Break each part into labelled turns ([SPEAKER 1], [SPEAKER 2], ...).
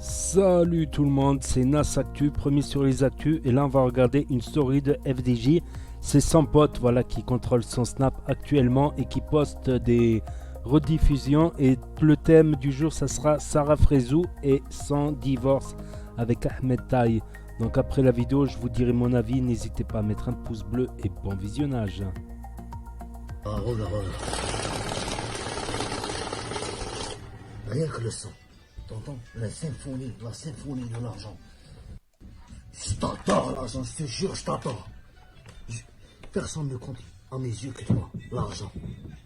[SPEAKER 1] Salut tout le monde, c'est Nas Actu, premier sur les actus, et là on va regarder une story de FDJ. C'est son pote voilà, qui contrôle son Snap actuellement et qui poste des rediffusions. Et le thème du jour, ça sera Sarah Frézou et son divorce avec Ahmed Taï. Donc après la vidéo, je vous dirai mon avis. N'hésitez pas à mettre un pouce bleu et bon visionnage.
[SPEAKER 2] Ah, regarde. Rien que le son. T'entends? La symphonie de l'argent. Je t'adore l'argent, je te jure, je t'adore. Personne ne compte à mes yeux que toi, l'argent.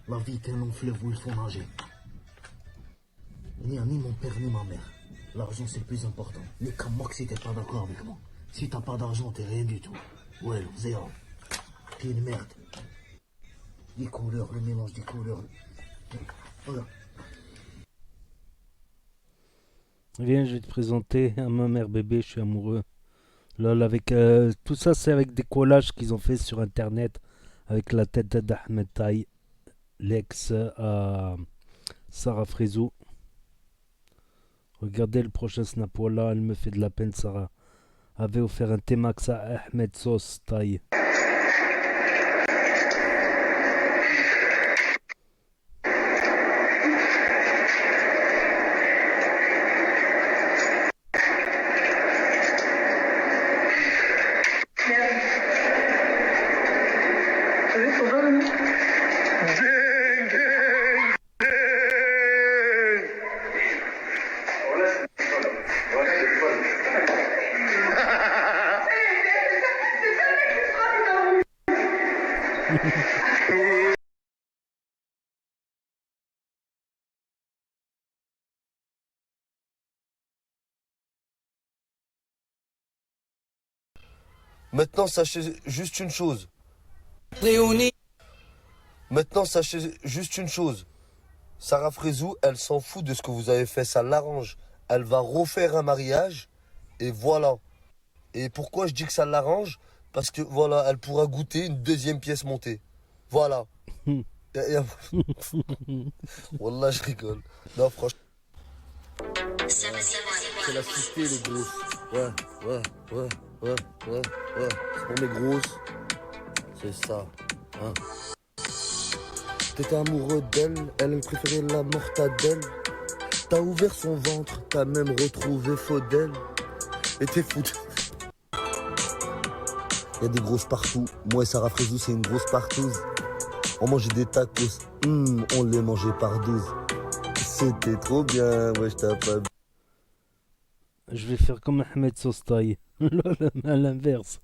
[SPEAKER 2] La vie est un long fleuve où il faut nager. Il n'y a ni mon père ni ma mère. L'argent c'est le plus important. Mais comme moi que si t'es pas d'accord avec moi. Si t'as pas d'argent, t'es rien du tout. Ouais, zéro. T'es une merde. Les couleurs, le mélange des couleurs. Regarde.
[SPEAKER 1] Viens, je vais te présenter à ma mère bébé, je suis amoureux. Lol, avec tout ça, c'est avec des collages qu'ils ont fait sur internet avec la tête d'Ahmed Taï, l'ex à Sarah Frézou. Regardez le prochain snap, voilà, elle me fait de la peine. Sarah avait offert un T-Max à Ahmed Sos Taï.
[SPEAKER 3] Maintenant, sachez juste une chose. Maintenant, sachez juste une chose. Sarah Frézou, elle s'en fout de ce que vous avez fait, ça l'arrange. Elle va refaire un mariage, et voilà. Et pourquoi je dis que ça l'arrange? Parce que voilà, elle pourra goûter une deuxième pièce montée. Voilà. Wallah, je rigole. Non, franchement. C'est la cité, les grosses. Ouais. C'est pour mes grosses. C'est ça. Hein. T'étais amoureux d'elle, elle préférait la mortadelle. T'as ouvert son ventre, t'as même retrouvé faux d'elle. Et t'es foutu. Y'a des grosses partout. Moi et Sarah Frézou, c'est une grosse partouze. On mangeait des tacos. On les mangeait par 12. C'était trop bien. Ouais, je t'ai pas.
[SPEAKER 1] Je vais faire comme Ahmed Sos Taï. Lol, à l'inverse.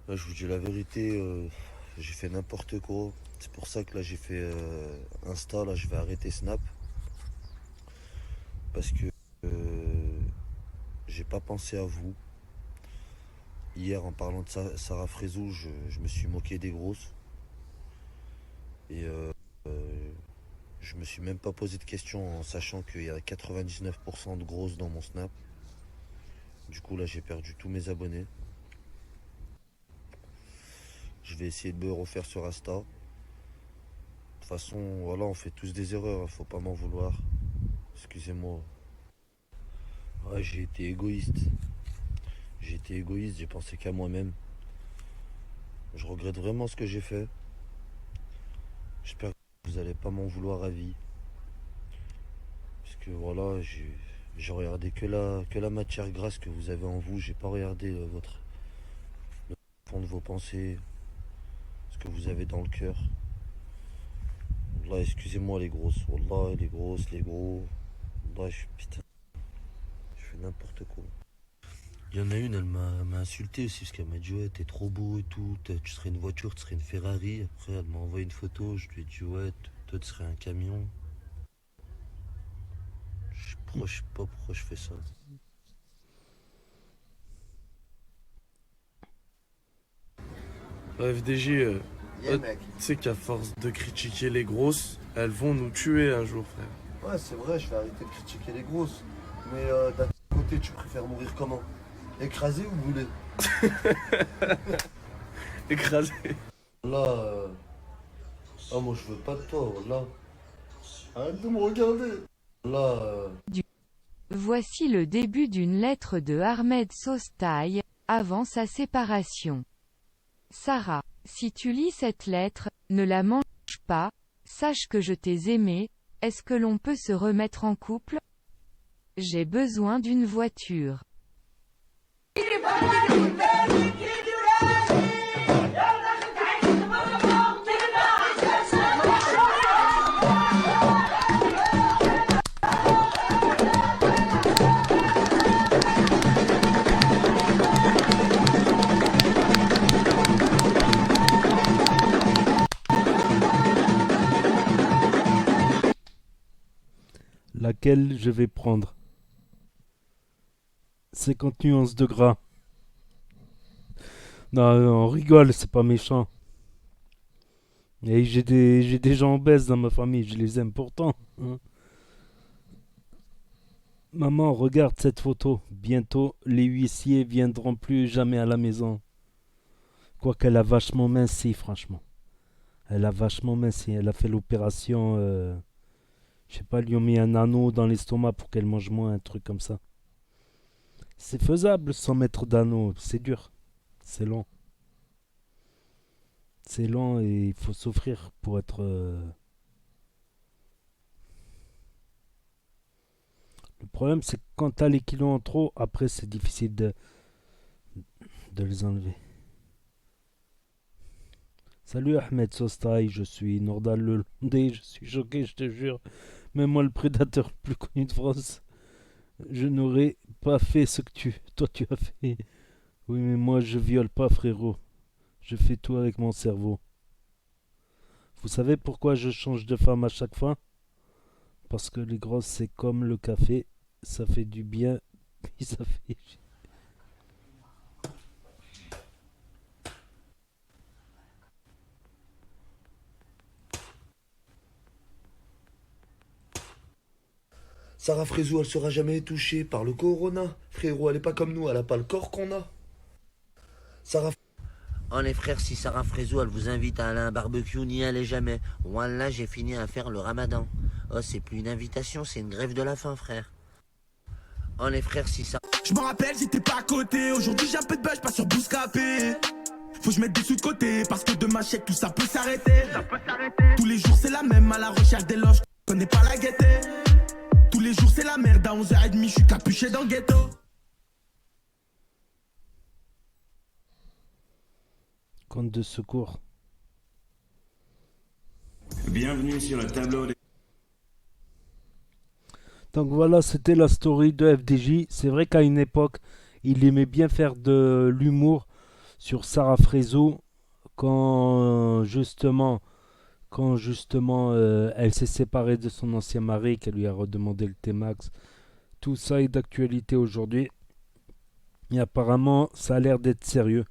[SPEAKER 3] Là, je vous dis la vérité, j'ai fait n'importe quoi. C'est pour ça que là j'ai fait Insta, là je vais arrêter Snap. Parce que j'ai pas pensé à vous. Hier en parlant de Sarah Frézou, je me suis moqué des grosses. Et je me suis même pas posé de questions en sachant qu'il y a 99% de grosses dans mon Snap. Du coup là j'ai perdu tous mes abonnés. Je vais essayer de me refaire sur Insta. De toute façon, voilà, on fait tous des erreurs, faut pas m'en vouloir. Excusez-moi. Ouais, j'ai été égoïste. J'ai pensé qu'à moi-même. Je regrette vraiment ce que j'ai fait. J'espère que vous allez pas m'en vouloir à vie. Parce que voilà, j'ai regardé que la matière grasse que vous avez en vous. J'ai pas regardé le fond de vos pensées. que vous avez dans le cœur. Wallah, excusez-moi les grosses. Wallah, les grosses, les gros. Wallah, putain. Je fais n'importe quoi. Il y en a une, elle m'a insulté aussi parce qu'elle m'a dit ouais, t'es trop beau et tout, tu serais une voiture, tu serais une Ferrari. Après, elle m'a envoyé une photo, je lui ai dit ouais, toi tu serais un camion. Je sais pas pourquoi je fais ça.
[SPEAKER 4] FDJ,
[SPEAKER 3] Yeah, mec.
[SPEAKER 4] tu sais qu'à force de critiquer les grosses, elles vont nous tuer un jour, frère.
[SPEAKER 3] Ouais, c'est vrai, je vais arrêter de critiquer les grosses. Mais d'un côté, tu préfères mourir comment? Écrasé ou brûlé?
[SPEAKER 4] Écrasé.
[SPEAKER 3] Là, ah, moi je veux pas de toi, là. Arrête de me regarder. Là,
[SPEAKER 5] Voici le début d'une lettre de Ahmed Sostaï, avant sa séparation. Sarah, si tu lis cette lettre, ne la mange pas, sache que je t'ai aimé, est-ce que l'on peut se remettre en couple? J'ai besoin d'une voiture.
[SPEAKER 1] Laquelle je vais prendre? 50 nuances de gras. Non, on rigole, c'est pas méchant. Et j'ai des gens obèses dans ma famille, je les aime pourtant. Hein. Maman, regarde cette photo. Bientôt, les huissiers viendront plus jamais à la maison. Quoiqu'elle a vachement minci, franchement. Elle a vachement minci. Elle a fait l'opération... je sais pas, lui ont mis un anneau dans l'estomac pour qu'elle mange moins, un truc comme ça. C'est faisable sans mettre d'anneau, c'est dur. C'est long. C'est long et il faut souffrir pour être... Le problème, c'est que quand t'as les kilos en trop, après c'est difficile de les enlever. Salut Ahmed Sostaï, je suis Nordal le Landais, je suis choqué, je te jure. Même moi, le prédateur le plus connu de France, je n'aurais pas fait ce que toi tu as fait. Oui, mais moi je viole pas, frérot. Je fais tout avec mon cerveau. Vous savez pourquoi je change de femme à chaque fois? Parce que les grosses, c'est comme le café, ça fait du bien, puis ça fait...
[SPEAKER 3] Sarah Frézou, elle sera jamais touchée par le corona. Frérot, elle est pas comme nous, elle a pas le corps qu'on a. Sarah...
[SPEAKER 6] Oh les frères, si Sarah Frézou elle vous invite à aller à un barbecue, n'y allez jamais. Wallah, j'ai fini à faire le ramadan. Oh, c'est plus une invitation, c'est une grève de la faim, frère. Oh les frères, si ça...
[SPEAKER 7] Je me rappelle, j'étais pas à côté. Aujourd'hui j'ai un peu de buzz, pas sur Bouscapé. Faut que je mette des sous de côté, parce que demain chèque, tout ça peut s'arrêter. Tous les jours c'est la même, à la recherche des loges, je connais pas la gaieté. Tous les jours c'est la merde, à 11h30 je suis capuché dans le ghetto.
[SPEAKER 1] Compte de secours.
[SPEAKER 8] Bienvenue sur le tableau des...
[SPEAKER 1] Donc voilà, c'était la story de FDJ. C'est vrai qu'à une époque, il aimait bien faire de l'humour sur Sarah Frézou quand justement elle s'est séparée de son ancien mari, qu'elle lui a redemandé le T-Max. Tout ça est d'actualité aujourd'hui. Et apparemment, ça a l'air d'être sérieux.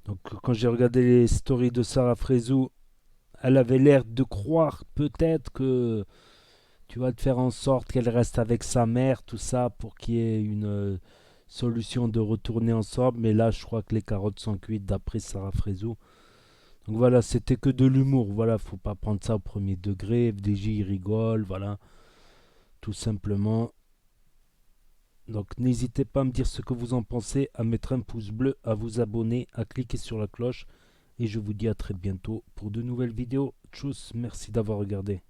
[SPEAKER 1] Donc quand j'ai regardé les stories de Sarah Frézou, elle avait l'air de croire peut-être que tu vas te faire en sorte qu'elle reste avec sa mère, tout ça, pour qu'il y ait une solution de retourner ensemble. Mais là, je crois que les carottes sont cuites d'après Sarah Frézou. Donc voilà, c'était que de l'humour. Voilà, faut pas prendre ça au premier degré. FDJ, il rigole, voilà. Tout simplement. Donc n'hésitez pas à me dire ce que vous en pensez, à mettre un pouce bleu, à vous abonner, à cliquer sur la cloche. Et je vous dis à très bientôt pour de nouvelles vidéos. Tchuss, merci d'avoir regardé.